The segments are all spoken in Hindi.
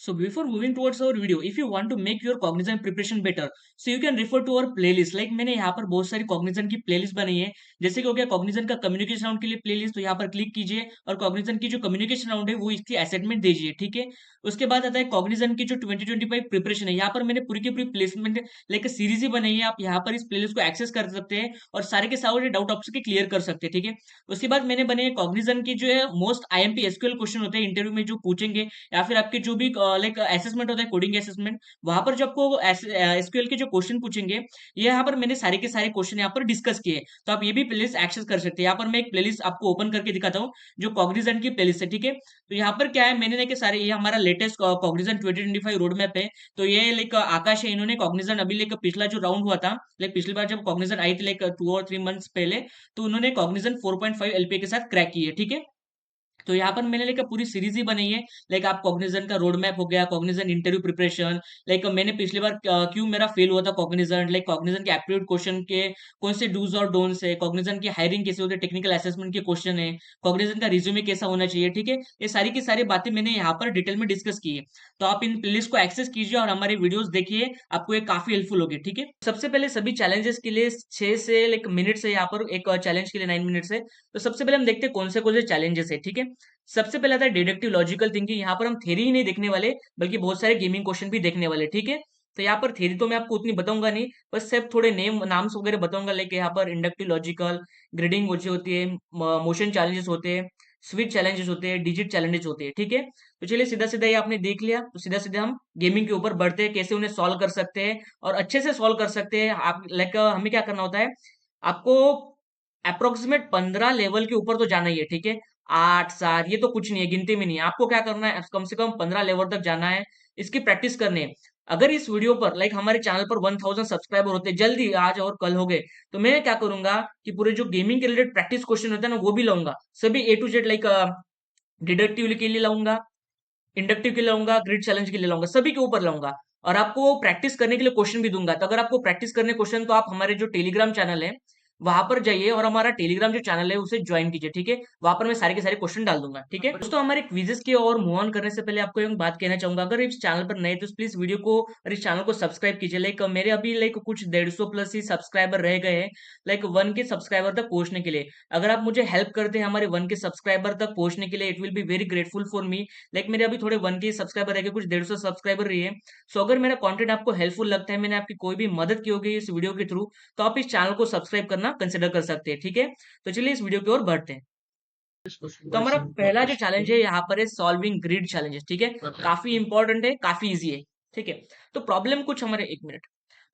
So before moving towards our video, if you want to make your Cognizant preparation better, so you can refer to our playlist. Like मैंने यहाँ पर बहुत सारी Cognizant की playlist बनाई है। जैसे कि हो गया Cognizant का communication round के लिए playlist, तो यहाँ पर क्लिक कीजिए और Cognizant की जो communication round है वो इसकी असाइनमेंट दीजिए, ठीक है। उसके बाद आता है Cognizant की जो 2025 प्रिपरेशन है। यहाँ पर मैंने पूरी की पूरी प्लेसमेंट लाइक सीरीज ही बनाई है। आप यहाँ पर इस प्लेलिस्ट को एक्सेस कर सकते हैं और सारे के सारे डाउट आपके क्लियर कर सकते हैं, ठीक है। उसके बाद मैंने बने Cognizant की जो है मोस्ट IMP SQL क्वेश्चन होते हैं इंटरव्यू में जो पूछेंगे, या फिर आपके जो भी लाइक असेसमेंट होता है कोडिंग असेसमेंट, वहां पर जो आपको एसक्यूएल के जो क्वेश्चन पूछेंगे, ये यहाँ पर मैंने सारे के सारे क्वेश्चन यहाँ पर डिस्कस किए। तो आप ये भी प्लेलिस्ट एक्सेस कर सकते हैं। यहाँ पर मैं एक प्लेलिस्ट आपको ओपन करके दिखाता हूँ जो कॉग्निजेंट की प्लेलिस्ट है, ठीक है। तो यहाँ पर क्या है, मैंने देखे सारे, ये हमारा लेटेस्ट कॉग्निजेंट 2025 रोड मैप है। तो ये लाइक आकाश है, इन्होंने कॉग्निजेंट अभी लाइक पिछला जो राउंड हुआ था, लाइक पिछली बार जब कॉग्निजेंट आई थी लाइक 2 और 3 मंथ्स पहले, तो उन्होंने कॉग्निजेंट 4.5 एलपीए के साथ क्रैक की है, ठीक है। तो यहाँ पर मैंने लाइक पूरी सीरीज ही बनाई है। लाइक आप कॉग्निजेंट का रोड मैप हो गया, कॉग्निजेंट इंटरव्यू प्रिपरेशन, लाइक मैंने पिछली बार क्यों मेरा फेल हुआ था कॉग्निजेंट, लाइक कॉग्निजेंट के एप्टीट्यूड क्वेश्चन के कौन से डूज और डोंट्स है, कॉग्निजेंट की हायरिंग कैसे होती है, टेक्निकल असेसमेंट के क्वेश्चन है, कॉग्निजेंट का रिज्यूमे कैसा होना चाहिए, ठीक है। ये सारी की सारी बातें मैंने यहाँ पर डिटेल में डिस्कस की है। तो आप इन प्लेलिस्ट को एक्सेस कीजिए और हमारे वीडियोस देखिए, आपको ये काफी हेल्पफुल होगी, ठीक है। सबसे पहले सभी चैलेंजेस के लिए 6 से 1 मिनट से यहाँ पर एक चैलेंज के लिए 9 मिनट से। तो सबसे पहले हम देखते हैं कौन से चैलेंजेस है, ठीक है। सबसे पहले आता है डिडक्टिव लॉजिकल थिंकिंग। यहाँ पर हम थ्योरी ही नहीं देखने वाले, बल्कि बहुत सारे गेमिंग क्वेश्चन भी देखने वाले, ठीक है। तो यहाँ पर थ्योरी तो मैं आपको उतनी बताऊंगा नहीं, बस सिर्फ थोड़े नाम्स वगैरह बताऊंगा। लाइक यहाँ पर इंडक्टिव लॉजिकल, ग्रिडिंग होती है, मोशन चैलेंजेस होते हैं, स्विच चैलेंजेस होते हैं, डिजिट चैलेंजेस होते हैं, ठीक है। तो चलिए सीधा सीधा ये आपने देख लिया, तो सीधा सीधा हम गेमिंग के ऊपर बढ़ते हैं, कैसे उन्हें सॉल्व कर सकते हैं और अच्छे से सॉल्व कर सकते हैं। आप लाइक हमें क्या करना होता है, आपको अप्रोक्सीमेट 15 लेवल के ऊपर तो जाना ही है, ठीक है। 8 7 ये तो कुछ नहीं है, गिनती में नहीं है। आपको क्या करना है, कम से कम 15 लेवल तक जाना है, इसकी प्रैक्टिस करनी है। अगर इस वीडियो पर लाइक हमारे चैनल पर 1000 सब्सक्राइबर होते जल्दी, आज और कल हो गए, तो मैं क्या करूंगा कि पूरे जो गेमिंग के रिलेटेड प्रैक्टिस क्वेश्चन होते हैं ना वो भी लाऊंगा, सभी ए टू जेड, लाइक डिडक्टिव के लिए लाऊंगा, इंडक्टिव के लिए लाऊंगा, ग्रिड चैलेंज के लिए लाऊंगा, सभी के ऊपर लाऊंगा। और आपको प्रैक्टिस करने के लिए क्वेश्चन भी दूंगा। तो अगर आपको प्रैक्टिस करने क्वेश्चन, तो आप हमारे जो टेलीग्राम चैनल है वहां पर जाइए और हमारा टेलीग्राम जो चैनल है उसे ज्वाइन कीजिए, ठीक है। वहां पर मैं सारे के सारे क्वेश्चन डाल दूंगा, ठीक है। दोस्तों हमारे क्विजेस की और मूव ऑन करने से पहले आपको एक बात कहना चाहूंगा, अगर इस चैनल पर नए तो प्लीज वीडियो को और इस चैनल को सब्सक्राइब कीजिए। लाइक मेरे अभी लाइक कुछ 150 प्लस ही सब्सक्राइबर रह गए हैं, लाइक 1 के सब्सक्राइबर तक पहुंचने के लिए। अगर आप मुझे हेल्प करते हैं हमारे 1 के सब्सक्राइबर तक पहुंचने के लिए, it will be very grateful for me. Like मेरे अभी थोड़े 1 के सब्सक्राइबर रह गए, कुछ 150 सब्सक्राइबर रही है। सो अगर मेरा कंटेंट आपको हेल्पफुल लगता है, मैंने आपकी कोई भी मदद की होगी इस वीडियो के थ्रू, तो आप इस चैनल को सब्सक्राइब करना कंसिडर कर सकते हैं, ठीक है। तो चलिए इस वीडियो की ओर बढ़ते हैं। तो हमारा पहला जो चैलेंज है यहाँ पर है सॉल्विंग ग्रिड चैलेंजेस, ठीक है। काफी इंपॉर्टेंट है, काफी इजी है, ठीक है। तो प्रॉब्लम कुछ हमारे, 1 मिनट।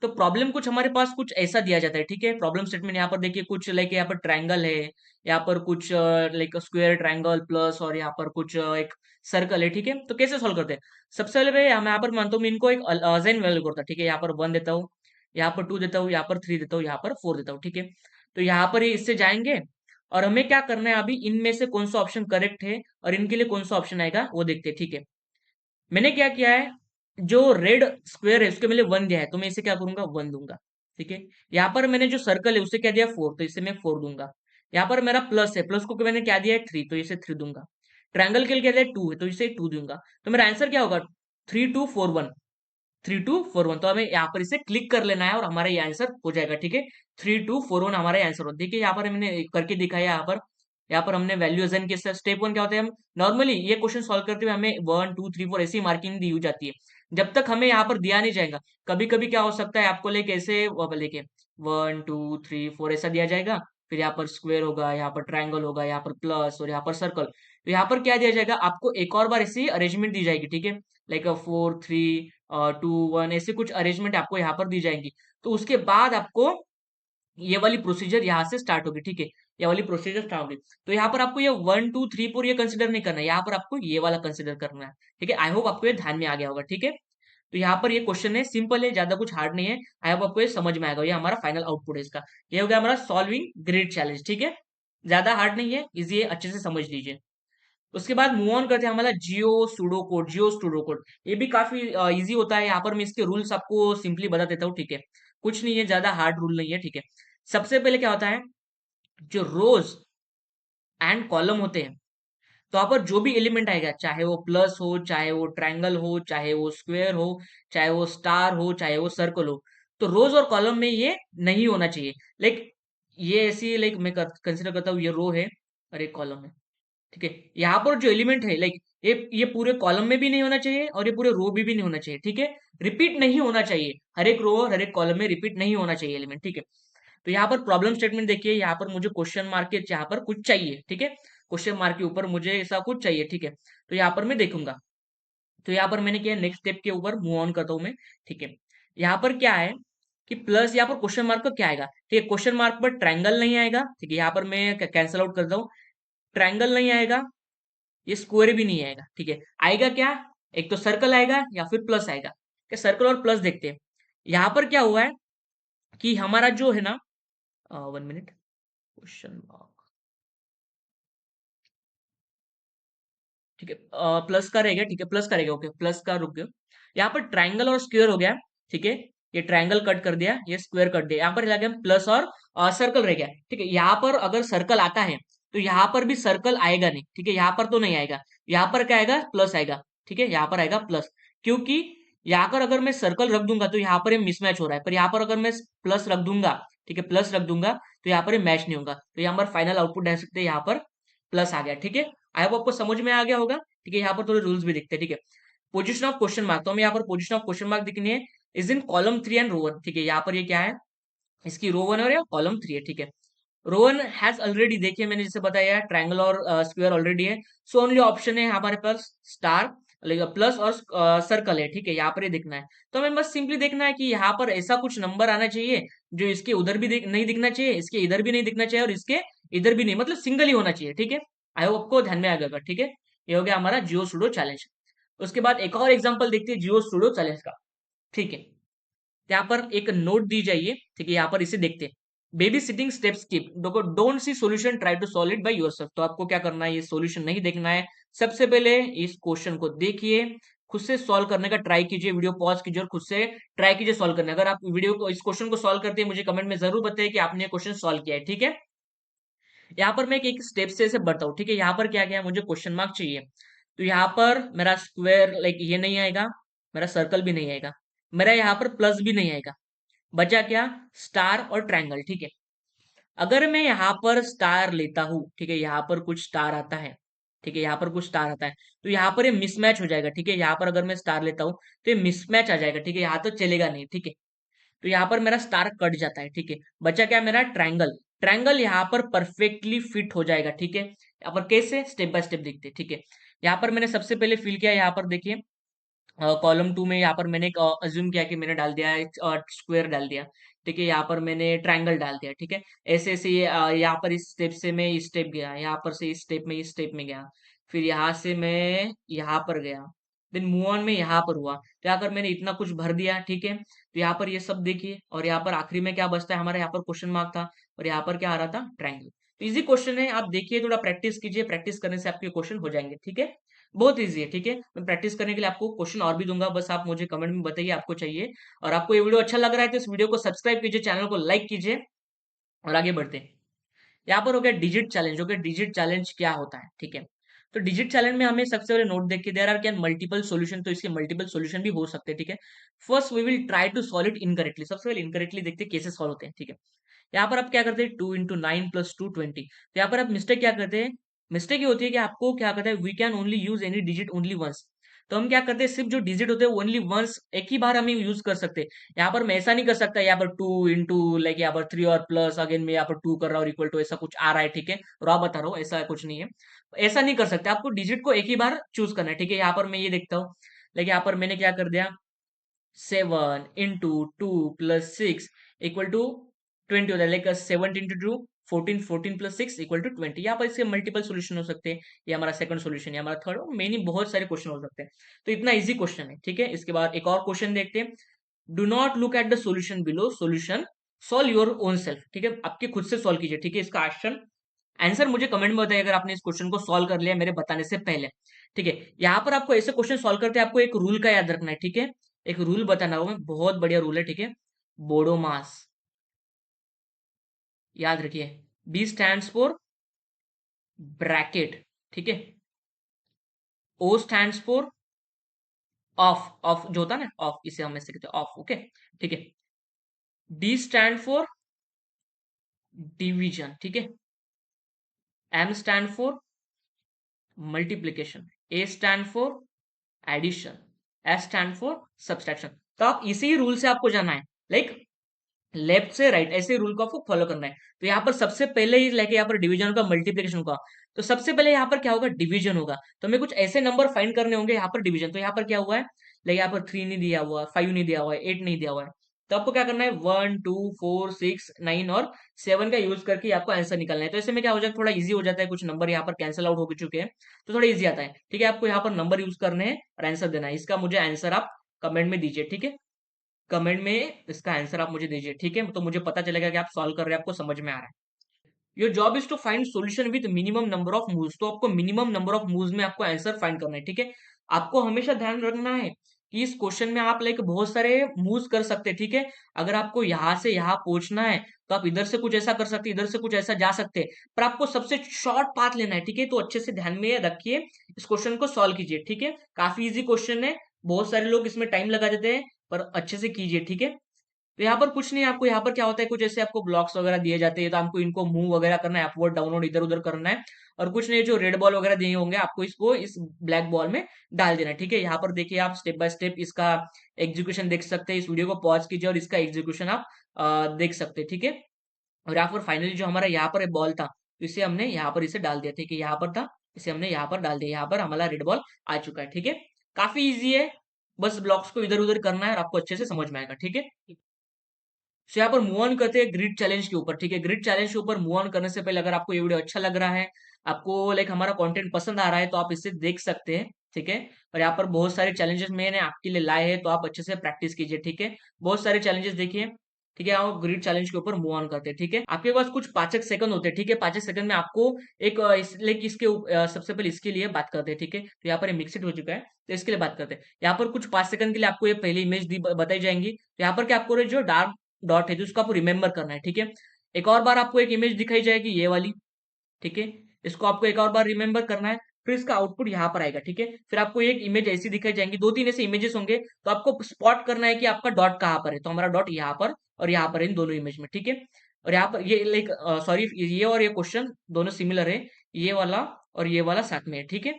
तो प्रॉब्लम कुछ हमारे पास कुछ ऐसा दिया जाता है, ठीक है। प्रॉब्लम स्टेटमेंट यहाँ पर देखिए, कुछ लाइक यहाँ पर ट्रायंगल है, यहाँ पर कुछ लाइक स्क्वायर, ट्रायंगल प्लस, और यहाँ पर कुछ एक सर्कल है, ठीक है। तो कैसे सॉल्व करते हैं, सबसे पहले मैं यहाँ पर मानता हूँ, मैं इनको एक असाइन वैल्यू करता हूँ, ठीक है। यहाँ पर 1 देता हूँ, यहाँ पर 2 देता हूँ, यहाँ पर 3 देता हूँ, यहाँ पर 4 देता हूँ, ठीक है। तो यहाँ पर ये इससे जाएंगे और हमें क्या करना है, अभी इनमें से कौन सा ऑप्शन करेक्ट है और इनके लिए कौन सा ऑप्शन आएगा वो देखते हैं, ठीक है। मैंने क्या किया है, जो रेड स्क्वायर है उसके मैंने 1 दिया है, तो मैं इसे क्या करूंगा, 1 दूंगा, ठीक है। यहाँ पर मैंने जो सर्कल है उसे क्या दिया, 4, तो इसे मैं 4 दूंगा। यहाँ पर मेरा प्लस है, प्लस को मैंने क्या दिया है, 3, तो इसे 3 दूंगा। ट्रायंगल के लिए क्या दिया है, 2 है, तो इसे 2 दूंगा। तो मेरा आंसर क्या होगा, 3241, 3241। तो हमें यहाँ पर इसे क्लिक कर लेना है और हमारा ये आंसर हो जाएगा, ठीक है। 3241 हमारा आंसर हो। देखिए यहाँ पर मैंने करके दिखाया, यहाँ पर हमने वैल्यू असाइन किया। स्टेप 1 क्या होता है, हम नॉर्मली ये क्वेश्चन सॉल्व करते हुए हमें 1 2 3 4 ऐसी मार्किंग दी जाती है, जब तक हमें यहाँ पर दिया नहीं जाएगा। कभी कभी क्या हो सकता है, आपको लेके ऐसे लेके 1 2 3 4 ऐसा दिया जाएगा, फिर यहाँ पर स्क्वायर होगा, यहाँ पर ट्रायंगल होगा, यहाँ पर प्लस और यहाँ पर सर्कल। तो यहाँ पर क्या दिया जाएगा, आपको एक और बार ऐसी अरेंजमेंट दी जाएगी, ठीक है। लाइक 4 3 2 1 ऐसे कुछ अरेंजमेंट आपको यहाँ पर दी जाएंगी। तो उसके बाद आपको ये वाली प्रोसीजर यहाँ से स्टार्ट होगी, ठीक है। ये वाली प्रोसीजर स्टार्ट होगी। तो यहाँ पर आपको ये 1 2 3 4 ये कंसिडर नहीं करना है, यहाँ पर आपको ये वाला कंसिडर करना है, ठीक है। आई होप आपको ये ध्यान में आ गया होगा, ठीक है। तो यहाँ पर ये क्वेश्चन है, सिंपल है, ज्यादा कुछ हार्ड नहीं है। आई होप आपको ये समझ में आएगा। ये हमारा फाइनल आउटपुट है इसका। ये हो गया हमारा सॉल्विंग ग्रिड चैलेंज, ठीक है। ज्यादा हार्ड नहीं है, इजी है, अच्छे से समझ लीजिए। उसके बाद मूव ऑन करते हैं हमारा जियो सुडो कोड। ये भी काफी इजी होता है। यहाँ पर मैं इसके रूल्स आपको सिंपली बता देता हूँ, ठीक है। कुछ नहीं है, ज्यादा हार्ड रूल नहीं है, ठीक है। सबसे पहले क्या होता है, जो रोज एंड कॉलम होते हैं, तो यहाँ पर जो भी एलिमेंट आएगा, चाहे वो प्लस हो, चाहे वो ट्रायंगल हो, चाहे वो स्क्वायर हो, चाहे वो स्टार हो, चाहे वो सर्कल हो, तो रोज और कॉलम में ये नहीं होना चाहिए। लाइक ये ऐसी, लाइक मैं कंसिडर करता हूँ ये रो है और एक कॉलम है, ठीक है। यहाँ पर जो एलिमेंट है, लाइक ये पूरे कॉलम में भी नहीं होना चाहिए और ये पूरे रो में भी नहीं होना चाहिए, ठीक है। रिपीट नहीं होना चाहिए, हर एक रो और हर एक कॉलम में रिपीट नहीं होना चाहिए एलिमेंट, ठीक है। तो यहाँ पर प्रॉब्लम स्टेटमेंट देखिए, यहाँ पर मुझे क्वेश्चन मार्क के यहाँ पर कुछ चाहिए, ठीक है। क्वेश्चन मार्क के ऊपर मुझे ऐसा कुछ चाहिए, ठीक है। तो यहाँ पर मैं देखूंगा, तो यहाँ पर मैंने किया नेक्स्ट स्टेप के ऊपर मूव ऑन करता हूँ मैं, ठीक है। यहाँ पर क्या है कि प्लस यहाँ पर क्वेश्चन मार्क का क्या आएगा, ठीक है। क्वेश्चन मार्क पर ट्रायंगल नहीं आएगा, ठीक है। यहाँ पर मैं कैंसिल आउट करता हूँ, ट्रायंगल नहीं आएगा, ये स्क्वायर भी नहीं आएगा, ठीक है। आएगा क्या, एक तो सर्कल आएगा या फिर प्लस आएगा, क्या सर्कल और प्लस देखते हैं। यहाँ पर क्या हुआ है कि हमारा जो है ना, 1 मिनट, क्वेश्चन मार्क, ठीक है, प्लस का रहेगा, ठीक है, प्लस का रहेगा, ओके, प्लस का रुक गया। यहाँ पर ट्रायंगल और स्क्वायर हो गया, ठीक है। ये ट्रायंगल कट कर दिया, ये स्क्वायर कट दिया, यहाँ पर लगा प्लस और सर्कल रह गया, ठीक है। यहाँ पर अगर सर्कल आता है तो यहाँ पर भी सर्कल आएगा नहीं, ठीक है। यहाँ पर तो नहीं आएगा, यहाँ पर क्या आएगा, प्लस आएगा, ठीक है। यहाँ पर आएगा प्लस, क्योंकि यहाँ पर अगर मैं सर्कल रख दूंगा तो यहाँ पर ये मिसमैच हो रहा है, पर यहाँ पर अगर मैं प्लस रख दूंगा, ठीक है, प्लस रख दूंगा तो यहाँ पर ये मैच नहीं होगा, तो यहाँ पर फाइनल आउटपुट देख सकते हैं, यहाँ पर प्लस आ गया, ठीक है। आई होप आपको समझ में आ गया होगा, ठीक है। यहाँ पर थोड़े रूल्स भी दिखते हैं, ठीक है। पोजिशन ऑफ क्वेश्चन मार्क, तो हमें यहाँ पर पोजिशन ऑफ क्वेश्चन मार्क दिखनी है, इज इन कॉलम 3 एंड रो 1, ठीक है। यहाँ पर ये क्या है, इसकी रो 1 और या कॉलम 3 है, ठीक है। रो 1 हैज ऑलरेडी, देखिए मैंने जैसे बताया ट्रायंगल और स्क्वायर ऑलरेडी है, सो ओनली ऑप्शन है हमारे पास स्टार, प्लस और सर्कल है, ठीक है। यहाँ पर ये दिखना है, तो हमें बस सिंपली देखना है कि यहाँ पर ऐसा कुछ नंबर आना चाहिए जो इसके उधर भी नहीं दिखना चाहिए, इसके इधर भी नहीं दिखना चाहिए और इसके इधर भी नहीं, मतलब सिंगल ही होना चाहिए, ठीक है। आई होप आपको ध्यान में आ गया, ठीक है। ये हो गया हमारा जियो सुडो चैलेंज। उसके बाद एक और एग्जांपल देखते हैं जियो सुडो चैलेंज का, ठीक है। यहाँ पर एक नोट दी जाइए, ठीक है। यहाँ पर इसे देखते हैं, बेबी सिटिंग स्टेप स्किप, देखो don't see solution, try to solve it by yourself. तो आपको क्या करना है, ये सॉल्यूशन नहीं देखना है, सबसे पहले इस क्वेश्चन को देखिए, खुद से सॉल्व करने का ट्राई कीजिए, वीडियो पॉज कीजिए और खुद से ट्राई कीजिए सॉल्व करने। अगर आप वीडियो को इस क्वेश्चन को सॉल्व करते हैं, मुझे कमेंट में जरूर बताइए कि आपने क्वेश्चन सॉल्व किया है, ठीक है। यहाँ पर मैं एक स्टेप से इसे बढ़ता हूँ, ठीक है। यहाँ पर क्या क्या है, मुझे क्वेश्चन मार्क चाहिए, तो यहाँ पर मेरा स्क्वायर लाइक ये नहीं आएगा, मेरा सर्कल भी नहीं आएगा, मेरा यहाँ पर प्लस भी नहीं आएगा, बचा क्या, स्टार और ट्रायंगल, ठीक है। अगर मैं यहाँ पर स्टार लेता हूँ, ठीक है, यहाँ पर कुछ स्टार आता है, ठीक है, यहाँ पर कुछ स्टार आता है, तो यहाँ पर ये मिसमैच हो जाएगा, ठीक है। यहाँ पर अगर मैं स्टार लेता हूँ तो ये मिसमैच आ जाएगा, ठीक है, यहाँ तो चलेगा नहीं, ठीक है। तो यहाँ पर मेरा स्टार कट जाता है, ठीक है। बचा क्या मेरा ट्रायंगल, ट्रायंगल यहाँ पर परफेक्टली फिट हो जाएगा, ठीक है। यहाँ पर कैसे, स्टेप बाय स्टेप देखते हैं, ठीक है। यहाँ पर मैंने सबसे पहले फिल किया, यहाँ पर देखिए कॉलम 2 में यहाँ पर मैंने अज्यूम किया कि मैंने डाल दिया स्क्वायर डाल दिया, ठीक है। यहाँ पर मैंने ट्रायंगल डाल दिया, ठीक है। ऐसे ऐसे यहाँ पर इस स्टेप से मैं इस स्टेप गया, यहाँ पर से इस स्टेप में गया, फिर यहाँ से मैं यहाँ पर गया, देन मूव ऑन में यहाँ पर हुआ। तो यहाँ पर मैंने इतना कुछ भर दिया, ठीक है। तो यहाँ पर ये सब देखिए, और यहाँ पर आखिरी में क्या बचता है हमारा, यहाँ पर क्वेश्चन मार्क था और यहाँ पर क्या आ रहा था, ट्रायंगल। तो इजी क्वेश्चन है, आप देखिए थोड़ा प्रैक्टिस कीजिए, प्रैक्टिस करने से आपके क्वेश्चन हो जाएंगे, ठीक है। बहुत ईजी है, ठीक है। मैं प्रैक्टिस करने के लिए आपको क्वेश्चन और भी दूंगा, बस आप मुझे कमेंट में बताइए आपको चाहिए। और आपको ये वीडियो अच्छा लग रहा है तो इस वीडियो को सब्सक्राइब कीजिए, चैनल को लाइक कीजिए और आगे बढ़ते हैं। यहाँ पर हो गया डिजिट चैलेंज, हो गया डिजिट चैलेंज क्या होता है, ठीक है। तो डिजिट चैलेंज में हमें सबसे पहले नोट देखिए, there are can multiple solution, तो इसके मल्टीपल सॉल्यूशन भी हो सकते हैं, ठीक है। First we will try to solve it incorrectly, सबसे पहले इनकरेक्टली देखते हैं कैसे सॉल्व होते हैं, ठीक है। यहाँ पर आप क्या करते हैं, 2 × 9 + 2 20, तो यहाँ पर आप मिस्टेक क्या करते हैं, मिस्टेक ये होती है कि आपको क्या करता है, we can only use any digit only once. तो हम क्या करते हैं, सिर्फ जो डिजिट होते हैं ओनली वंस, एक ही बार हम यूज कर सकते हैं। यहाँ पर मैं ऐसा नहीं कर सकता, यहाँ पर 2 × लाइक यहाँ पर 3 और प्लस अगेन मैं यहाँ पर 2 कर रहा हूँ इक्वल टू, ऐसा कुछ आ रहा है, ठीक है। रॉ बता रहा हूँ, ऐसा कुछ नहीं है, ऐसा नहीं कर सकते। आपको डिजिट को एक ही बार चूज करना है, ठीक है। यहाँ पर मैं ये देखता हूँ, लेकिन यहाँ पर मैंने क्या कर दिया, 7 × 2 + 6 = 20 होता है, लाइक 7 × 2 14, 14 + 6 = 20। यहाँ पर इसके मल्टीपल सॉल्यूशन हो सकते हैं, ये हमारा सेकंड सॉल्यूशन, ये हमारा थर्ड, और मेनी बहुत सारे क्वेश्चन हो सकते हैं। तो इतना इजी क्वेश्चन है, ठीक है। इसके बाद एक और क्वेश्चन देखते हैं, do not look at the solution below, solution solve your own self, ठीक है। आपके खुद से सॉल्व कीजिए, ठीक है। इसका आंसर आंसर मुझे कमेंट में बताइए अगर आपने इस क्वेश्चन को सॉल्व कर लिया मेरे बताने से पहले, ठीक है। यहाँ पर आपको ऐसे क्वेश्चन सॉल्व करते हैं, आपको एक रूल का याद रखना है, ठीक है। एक रूल बताना होगा, बहुत बढ़िया रूल है, ठीक है। बोडो मास, याद रखिए, बी स्टैंड्स फॉर ब्रैकेट, ठीक है। ओ स्टैंड्स फॉर ऑफ, ऑफ जो होता है ना ऑफ, इसे हम ऐसे कहते हैं ऑफ, ओके ठीक है। डी स्टैंड फॉर डिवीजन, ठीक है। M stand for multiplication, A stand for addition, S stand for subtraction. तो आप इसी रूल से आपको जाना है, लाइक लेफ्ट से राइट, ऐसे रूल को आपको फॉलो करना है। तो यहाँ पर सबसे पहले ही लेके यहाँ पर डिवीजन का, मल्टीप्लिकेशन का, तो सबसे पहले यहाँ पर क्या होगा, डिवीजन होगा। तो हमें कुछ ऐसे नंबर फाइंड करने होंगे यहाँ पर डिवीजन। तो यहाँ पर क्या हुआ है, लाइक यहाँ पर 3 नहीं दिया हुआ, 5 नहीं दिया हुआ है, 8 नहीं दिया हुआ है। तो आपको क्या करना है, 1 2 4 6 9 और 7 का यूज करके आपको आंसर निकालना है। तो ऐसे में क्या हो जाता है, थोड़ा इजी हो जाता है, कुछ नंबर यहाँ पर कैंसिल आउट हो चुके हैं, तो थोड़ा इजी आता है। ठीक है, आपको यहाँ पर नंबर यूज करने हैं और आंसर देना है। इसका मुझे आंसर आप कमेंट में दीजिए, ठीक है। कमेंट में इसका आंसर आप मुझे दीजिए, ठीक है, तो मुझे पता चलेगा कि आप सॉल्व कर रहे हैं, आपको समझ में आ रहा है। Your job is to find solution with minimum number of moves. तो आपको मिनिमम नंबर ऑफ मूव्स में आपको आंसर फाइंड करना है, ठीक है। आपको हमेशा ध्यान रखना है कि इस क्वेश्चन में आप लाइक बहुत सारे मूव्स कर सकते हैं, ठीक है। अगर आपको यहां से यहां पहुंचना है तो आप इधर से कुछ ऐसा कर सकते हैं, इधर से कुछ ऐसा जा सकते हैं, पर आपको सबसे शॉर्ट पाथ लेना है, ठीक है। तो अच्छे से ध्यान में रखिए, इस क्वेश्चन को सॉल्व कीजिए, ठीक है। काफी इजी क्वेश्चन है, बहुत सारे लोग इसमें टाइम लगा देते हैं, पर अच्छे से कीजिए, ठीक है। तो यहाँ पर कुछ नहीं, आपको यहाँ पर क्या होता है, कुछ ऐसे आपको ब्लॉक्स वगैरह दिए जाते हैं, तो आपको इनको मूव वगैरह करना है, अपवर्ड डाउनवर्ड इधर उधर करना है। और कुछ नहीं, जो रेड बॉल वगैरह दिए होंगे आपको, इसको इस ब्लैक बॉल में डाल देना है, ठीक है। यहाँ पर देखिए, आप स्टेप बाय स्टेप इसका एग्जीक्यूशन देख सकते हैं। इस वीडियो को पॉज कीजिए और इसका एग्जीक्यूशन आप देख सकते हैं, ठीक है। और यहाँ पर फाइनली जो हमारा यहाँ पर बॉल था, तो इसे हमने यहाँ पर इसे डाल दिया, ठीक है। यहाँ पर था, इसे हमने यहाँ पर डाल दिया, यहाँ पर हमारा रेड बॉल आ चुका है, ठीक है। काफी ईजी है, बस ब्लॉक्स को इधर उधर करना है और आपको अच्छे से समझ में आएगा, ठीक है। सो यहाँ पर मूव ऑन करते हैं ग्रिड चैलेंज के ऊपर, ठीक है। ग्रिड चैलेंज के ऊपर मूव ऑन करने से पहले, अगर आपको ये वीडियो अच्छा लग रहा है, आपको लाइक हमारा कंटेंट पसंद आ रहा है, तो आप इसे देख सकते हैं, ठीक है। और यहाँ पर बहुत सारे चैलेंजेस मैंने आपके लिए लाए हैं, तो आप अच्छे से प्रैक्टिस कीजिए, ठीक है। बहुत सारे चैलेंजेस देखिए, ठीक है। आप ग्रिड चैलेंज के ऊपर मूव ऑन करते हैं, ठीक है। आपके पास कुछ 5 सेकंड होते हैं, ठीक है। 5 सेकंड में आपको एक लाइक इसके सबसे पहले इसके लिए बात करते हैं, ठीक है। तो यहाँ पर मिक्सड हो चुका है, तो इसके लिए बात करते हैं। यहाँ पर कुछ 5 सेकंड के लिए आपको ये पहली इमेज दी बताई जाएंगी, तो यहाँ पर क्या आपको जो डार्क डॉट है, तो उसको आपको रिमेंबर करना है, ठीक है। एक और बार आपको एक इमेज दिखाई जाएगी, ये वाली, ठीक है। इसको आपको एक और बार रिमेंबर करना है, फिर इसका आउटपुट यहाँ पर आएगा, ठीक है। फिर आपको एक इमेज ऐसी दिखाई जाएंगी, 2 3 ऐसे इमेजेस होंगे, तो आपको स्पॉट करना है कि आपका डॉट कहाँ पर है। तो हमारा डॉट यहाँ पर और यहाँ पर है, इन दोनों इमेज में, ठीक है। और यहाँ पर ये लाइक सॉरी, ये और ये क्वेश्चन दोनों सिमिलर है, ये वाला और ये वाला साथ में है, ठीक है।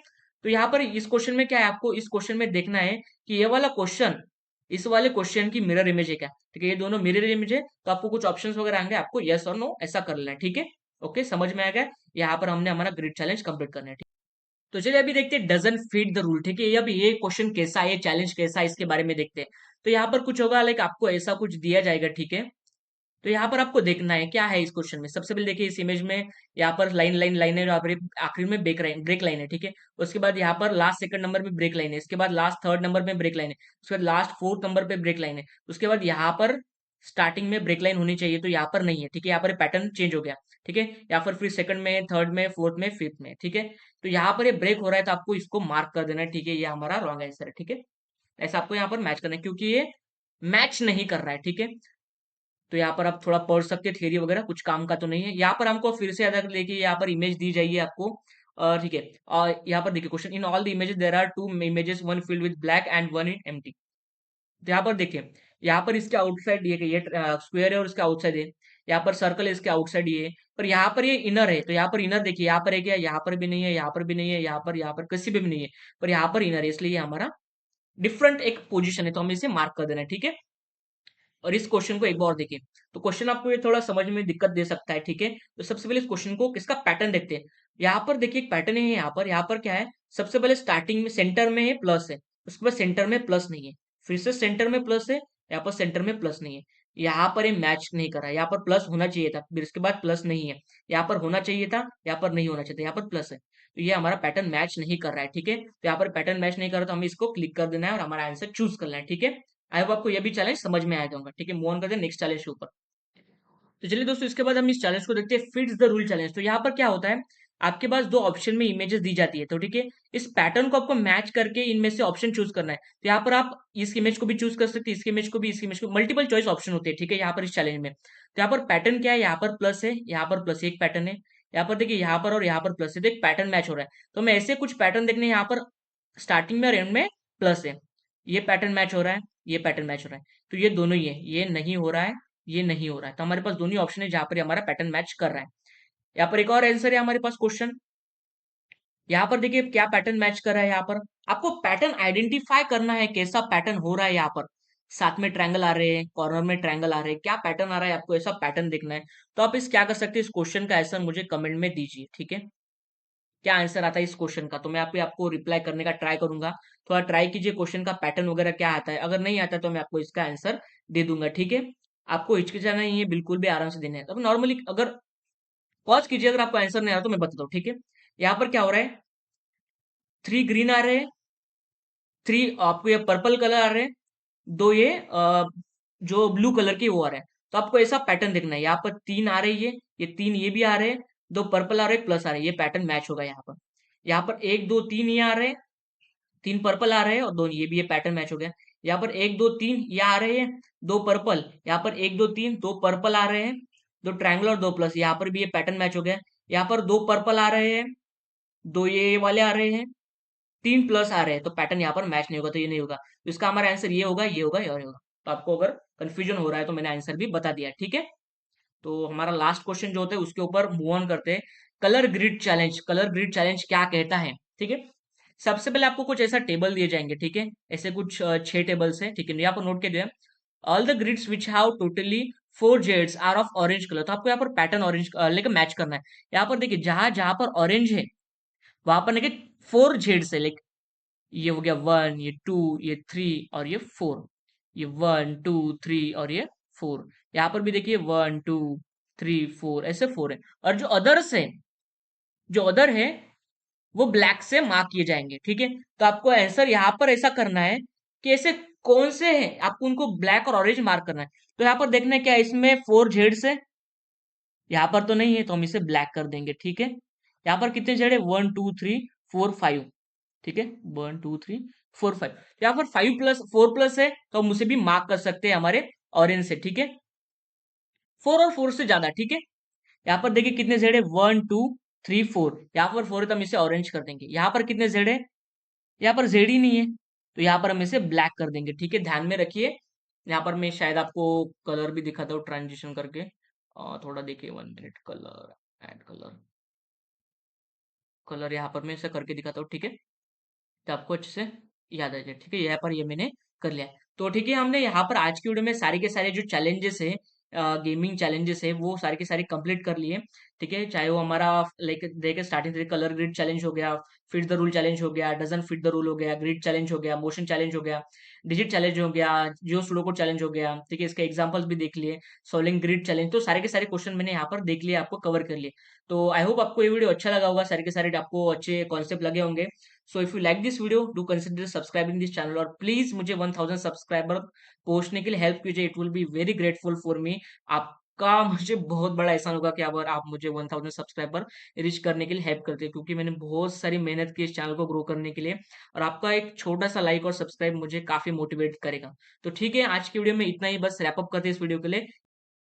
तो यहाँ पर इस क्वेश्चन में क्या है, आपको इस क्वेश्चन में देखना है कि ये वाला क्वेश्चन इस वाले क्वेश्चन की मिरर इमेज है क्या, ठीक है। ये दोनों मिरर इमेज है, तो आपको कुछ ऑप्शंस वगैरह आएंगे, आपको यस और नो ऐसा कर लेना है, ठीक है। ओके, समझ में आ गया। यहाँ पर हमने हमारा ग्रिड चैलेंज कंप्लीट करना है, ठीक। तो चलिए अभी देखते हैं डजन फिट द रूल, ठीक है। ये अभी ये क्वेश्चन कैसा है, चैलेंज कैसा है, इसके बारे में देखते हैं। तो यहाँ पर कुछ होगा, लाइक आपको ऐसा कुछ दिया जाएगा, ठीक है। तो यहाँ पर आपको देखना है क्या है इस क्वेश्चन में। सबसे पहले देखिए इस इमेज में, यहाँ पर लाइन लाइन लाइन है, यहाँ पर आखिरी में ब्रेक लाइन है, ठीक है। उसके बाद यहाँ पर लास्ट सेकंड नंबर में ब्रेक लाइन है, इसके बाद लास्ट थर्ड नंबर में ब्रेक लाइन है, उसके बाद लास्ट फोर्थ नंबर पे ब्रेक लाइन है, उसके बाद यहाँ पर स्टार्टिंग में ब्रेक लाइन होनी चाहिए, तो यहाँ पर नहीं है, ठीक है। यहाँ पर पैटर्न चेंज हो गया, ठीक है। यहाँ पर फिर सेकंड में, थर्ड में, फोर्थ में, फिफ्थ में, ठीक है। तो यहाँ पर ये ब्रेक हो रहा है, तो आपको इसको मार्क कर देना है, ठीक है। ये हमारा रॉन्ग आंसर है, ठीक है। ऐसा आपको यहाँ पर मैच करना है, क्योंकि ये मैच नहीं कर रहा है, ठीक है। तो यहाँ पर आप थोड़ा पढ़ सकते हैं, थियरी वगैरह कुछ काम का तो नहीं है। यहाँ पर हमको फिर से याद रख देखिए, यहाँ पर इमेज दी जाइए आपको, ठीक है। और यहाँ पर देखिए question, in all the images there are 2 images, one filled with black and one in empty. तो यहाँ पर देखिए, यहाँ पर इसके आउटसाइड ये स्क्वायर है और इसके आउटसाइड है, यहाँ पर सर्कल है, इसके आउटसाइड ये है, पर यहाँ पर ये इनर है। तो यहाँ पर इनर देखिए, यहाँ पर है क्या, यहाँ पर भी नहीं है, यहाँ पर भी नहीं है, यहाँ पर किसी भी नहीं है, पर यहाँ पर इनर है, इसलिए ये हमारा डिफरेंट एक पोजीशन है, तो हमें इसे मार्क कर देना है, ठीक है। और इस क्वेश्चन को एक बार और देखिए, तो क्वेश्चन आपको ये थोड़ा समझ में दिक्कत दे सकता है, ठीक है। तो सबसे पहले इस क्वेश्चन को किसका पैटर्न देखते हैं। यहाँ पर देखिए एक पैटर्न है, यहाँ पर क्या है, सबसे पहले स्टार्टिंग में सेंटर में है प्लस है, उसके बाद सेंटर में प्लस नहीं है, फिर से सेंटर में प्लस है, यहाँ पर सेंटर में प्लस नहीं है। यहाँ पर ये मैच नहीं कर रहा है, यहाँ पर प्लस होना चाहिए था, फिर इसके बाद प्लस नहीं है, यहाँ पर होना चाहिए था, यहाँ पर नहीं होना चाहिए था, यहाँ पर प्लस है। तो ये हमारा पैटर्न मैच नहीं कर रहा है, ठीक है। तो यहाँ पर पैटर्न मैच नहीं कर रहा, तो हमें इसको क्लिक कर देना है और हमारा आंसर चूज करना है, ठीक है। आई होप आपको ये भी चैलेंज समझ में आया होगा, ठीक है। मूव ऑन करते हैं नेक्स्ट चैलेंज के ऊपर। तो चलिए दोस्तों, इसके बाद हम इस चैलेंज को देखते हैं, फिट्स द रूल चैलेंज। तो यहाँ पर क्या होता है, आपके पास 2 ऑप्शन में इमेजेस दी जाती है, तो ठीक है, इस पैटर्न को आपको मैच करके इनमें से ऑप्शन चूज करना है। तो यहाँ पर आप इस इमेज को भी चूज कर सकते हैं, इसकी इमेज को भी, इसकी इमेज को, मल्टीपल चॉइस ऑप्शन होते हैं, ठीक है। यहाँ पर इस चैलेंज में तो यहाँ पर पैटर्न क्या है, यहाँ पर प्लस है, यहाँ पर प्लस एक पैटर्न है, यहाँ पर देखिए यहाँ पर और यहाँ पर प्लस है, तो एक पैटर्न मैच हो रहा है। तो हमें ऐसे कुछ पैटर्न देखने हैं यहाँ पर, स्टार्टिंग में और एंड में प्लस है, ये पैटर्न मैच हो रहा है, ये पैटर्न मैच हो रहा है, तो ये दोनों ही है, ये नहीं हो रहा है, ये नहीं हो रहा है, तो हमारे पास दोनों ही ऑप्शन है जहां पर हमारा पैटर्न मैच कर रहा है। यहाँ पर एक और आंसर है हमारे पास क्वेश्चन, यहाँ पर देखिए क्या पैटर्न मैच कर रहा है, यहाँ पर आपको पैटर्न आइडेंटिफाई करना है, कैसा पैटर्न हो रहा है, यहाँ पर साथ में ट्रायंगल आ रहे हैं, कॉर्नर में ट्रायंगल आ रहे हैं, क्या पैटर्न आ रहा है आपको ऐसा पैटर्न देखना है। तो आप इस क्या कर सकते हैं, इस क्वेश्चन का आंसर मुझे कमेंट में दीजिए, ठीक है, क्या आंसर आता है इस क्वेश्चन का, तो मैं आपको रिप्लाई करने का ट्राई करूंगा। थोड़ा ट्राई कीजिए क्वेश्चन का पैटर्न वगैरह क्या आता है, अगर नहीं आता तो मैं आपको इसका आंसर दे दूंगा, ठीक है। आपको हिचकिचाना नहीं है, बिल्कुल भी आराम से देना है। अब नॉर्मली अगर पॉज कीजिए, अगर आपको आंसर नहीं आ रहा तो मैं बताता हूँ, ठीक है। यहाँ पर क्या हो रहा है, 3 ग्रीन आ रहे हैं, 3 आपको ये पर्पल कलर आ रहे हैं, 2 ये जो ब्लू कलर के वो आ रहे हैं। तो आपको ऐसा पैटर्न देखना है, यहाँ पर 3 आ रही है, ये 3 ये भी आ रहे हैं, 2 पर्पल आ रहे हैं, प्लस आ रहे हैं, ये पैटर्न मैच होगा यहाँ पर। यहाँ पर 1 2 3 ये आ रहे हैं, 3 पर्पल आ रहे हैं और 2 ये भी, ये पैटर्न मैच हो गया। यहाँ पर 1 2 3 ये आ रहे हैं, 2 पर्पल, यहाँ पर 1 2 3 2 पर्पल आ रहे हैं, 2 ट्रायंगल और 2 प्लस, यहाँ पर भी ये पैटर्न मैच हो गया। यहाँ पर 2 पर्पल आ रहे हैं, 2 ये वाले आ रहे हैं, 3 प्लस आ रहे हैं, तो पैटर्न यहाँ पर मैच नहीं होगा, तो ये नहीं होगा, तो इसका हमारा आंसर ये होगा, ये होगा, ये होगा। तो आपको अगर कंफ्यूजन हो रहा है तो मैंने आंसर भी बता दिया, ठीक है। तो हमारा लास्ट क्वेश्चन जो होता है उसके ऊपर मूव ऑन करते हैं। Colour grid challenge, colour grid challenge क्या कहता है, ठीक है। सबसे पहले आपको कुछ ऐसा टेबल दिए जाएंगे, ठीक है, ऐसे कुछ 6 टेबल्स है, ठीक है, यहाँ पर नोट के दिया, all the grids which have totally 4 जेड्स आर ऑफ ऑरेंज कलर, तो आपको यहाँ पर पैटर्न ऑरेंज लेकर मैच करना है। यहाँ पर देखिए जहां जहां पर ऑरेंज है वहां पर देखिए 4 जेड्स है, ये हो गया 1, ये 2, ये 3 और ये 4, ये 1 2 3 और ये 4, यहाँ पर भी देखिए 1 2 3 4 ऐसे 4 है, और जो अदर्स है, जो अदर है वो ब्लैक से मार्क किए जाएंगे, ठीक है। तो आपको आंसर यहाँ पर ऐसा करना है कि ऐसे कौन से हैं आपको उनको ब्लैक और ऑरेंज मार्क करना है। तो यहाँ पर देखना है क्या इसमें 4 जेड्स है, यहाँ पर तो नहीं है, तो हम इसे ब्लैक कर देंगे, ठीक है। यहाँ पर कितने जेड है, 1 2 3 4 5, ठीक है, 1 2 3 4 5, यहाँ पर 5 प्लस 4 प्लस है, तो हम उसे भी मार्क कर सकते हैं हमारे ऑरेंज से, ठीक है, 4 और 4 से ज्यादा, ठीक है। यहाँ पर देखिए कितने जेड है, 1 2 3 4, यहाँ पर 4 है तो हम इसे ऑरेंज कर देंगे। यहाँ पर कितने जेड है, यहाँ पर जेड ही नहीं है, तो यहाँ पर हम इसे ब्लैक कर देंगे, ठीक है, ध्यान में रखिए। यहाँ पर मैं शायद आपको कलर भी दिखाता हूँ ट्रांजिशन करके, थोड़ा देखिए 1 minute, colour, add colour, colour यहाँ पर मैं इसे करके दिखाता हूँ, ठीक है, तो आपको अच्छे से याद आ जाए, ठीक है। यहाँ पर ये मैंने कर लिया है। तो ठीक है, हमने यहाँ पर आज की वीडियो में सारे के सारे जो चैलेंजेस है, गेमिंग चैलेंजेस है, वो सारे के सारे कंप्लीट कर लिए, ठीक है। चाहे वो हमारा लाइक देखिए स्टार्टिंग से कलर ग्रिड चैलेंज हो गया, फिट द रूल चैलेंज हो गया, डजन फिट द रूल हो गया, ग्रिड चैलेंज हो गया, मोशन चैलेंज हो गया, डिजिट चैलेंज हो गया, जियो सुडोको चैलेंज हो गया, ठीक है, इसके एग्जांपल्स भी देख लिए, सोलिंग ग्रिड चैलेंज, तो सारे के सारे क्वेश्चन मैंने यहाँ पर देख लिए, आपको कवर कर लिए। तो आई होप आपको ये वीडियो अच्छा लगा होगा, सारे के सारे आपको अच्छे कॉन्सेप्ट लगे होंगे। So if you like this video do consider subscribing this channel, और प्लीज मुझे 1000 सब्सक्राइबर पहुंचने के लिए हेल्प कीजिए, it will be very grateful for me. आपका मुझे बहुत बड़ा एहसान होगा कि अगर आप मुझे 1000 सब्सक्राइबर रीच करने के लिए हेल्प करते हैं, क्योंकि मैंने बहुत सारी मेहनत की इस चैनल को ग्रो करने के लिए, और आपका एक छोटा सा लाइक और सब्सक्राइब मुझे काफी मोटिवेट करेगा। तो ठीक है, आज की वीडियो में इतना ही, बस रैप अप करते हैं इस वीडियो के लिए।